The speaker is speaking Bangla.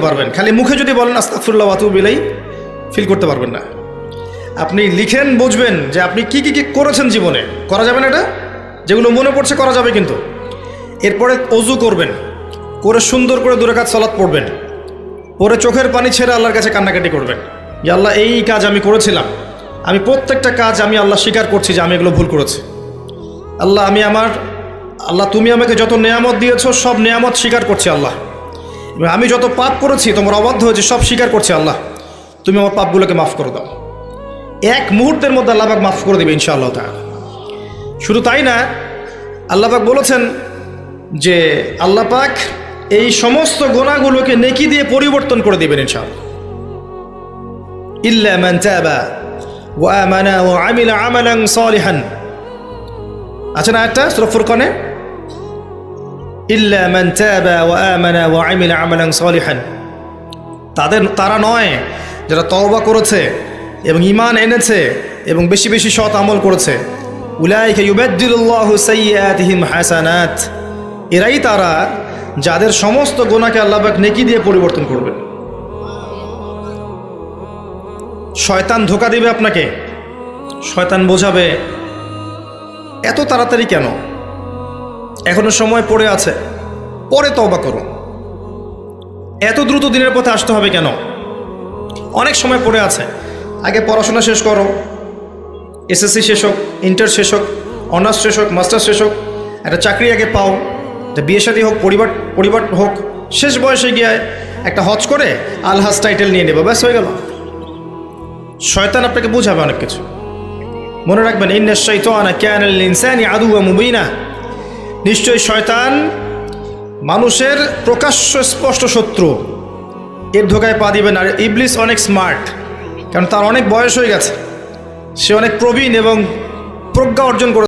পারবেন, খালি মুখে যদি বলেন আস্তাগফিরুল্লাহ ওয়া আতুবু ইলাইহি ফিল করতে পারবেন না। আপনি লিখেন, বুঝবেন যে আপনি কি কি করেছেন জীবনে। করা যাবে না এটা, যেগুলো মনে পড়ছে করা যাবে কিন্তু। এরপরে অজু করবেন, করে সুন্দর করে 2 রাকাত সালাত পড়বেন, পরে চোখের পানি ছেড়ে আল্লাহর কাছে কান্নাকাটি করবেন যে আল্লাহ এই কাজ আমি করেছিলাম, আমি প্রত্যেকটা কাজ আমি আল্লাহ স্বীকার করছি যে আমি এগুলো ভুল করেছি। আল্লাহ তুমি আমাকে যত নেয়ামত দিয়েছো সব নেয়ামত স্বীকার করছি আল্লাহ। এবং আমি যত পাপ করেছি, তোমার অবাধ্য হয়েছে, সব স্বীকার করছি আল্লাহ, তুমি আমার পাপগুলোকে মাফ করে দাও। এক মুহূর্তের মধ্যে আল্লাহ পাক মাফ করে দেবে ইনশাআল্লাহ তাআলা। শুধু তাই না, আল্লাহ পাক বলেছেন যে আল্লাহ পাক এই সমস্ত গুনাহগুলোকে নেকি দিয়ে পরিবর্তন করে দেবেন ইনশাআল্লাহ। ইল্লা মান তাবা ওয়া আমানা ওয়া আমিলা আমালান সালিহান, আছে না একটা সূরা ফুরকানে, ইল্লা মান তাবা ওয়া আমানা ওয়া আমিলা আমালান সালিহান। তারা নয় যারা তওবা করেছে এবং ঈমান এনেছে এবং বেশি বেশি সৎ আমল করেছে। উলাইকা ইউবাদদিলুল্লাহু সাইয়্যাতিহিম হাসানাত, এরাই তারা যাদের সমস্ত গুনাহকে আল্লাহ পাক নেকি দিয়ে পরিবর্তন করবেন। শয়তান ধোঁকা দিবে আপনাকে, শয়তান বোঝাবে এত তাড়াতাড়ি কেন, এখনো সময় পড়ে আছে, পরে তওবা করো, এত দ্রুত দিনের পথে আসতে হবে কেন, অনেক সময় পড়ে আছে, আগে পড়াশোনা শেষ করো, এসএসসি শেষ হোক, ইন্টার শেষ হোক, অনার্স শেষ হোক, মাস্টার্স শেষ হোক, একটা চাকরি আগে পাও, বিয়ে শাদী হোক, পরিবার হোক, শেষ বয়সে গিয়ে একটা হজ করে আলহাজ টাইটেল নিয়ে নেবো, ব্যাস হয়ে গেল। শয়তান আপনাকে বুঝাবে অনেক কিছু। মনে রাখবেন, ইন্নাশ শাইতানা কানা লিল ইনসানি আদুওয়াম মুবিনা, নিশ্চয়ই শয়তান মানুষের প্রকাশ্য স্পষ্ট শত্রু, এর ধোকায় পা দিবেন। আর ইবলিস অনেক স্মার্ট, কারণ তার অনেক বয়স হয়ে গেছে, সে অনেক প্রবীণ এবং প্রজ্ঞা অর্জন করে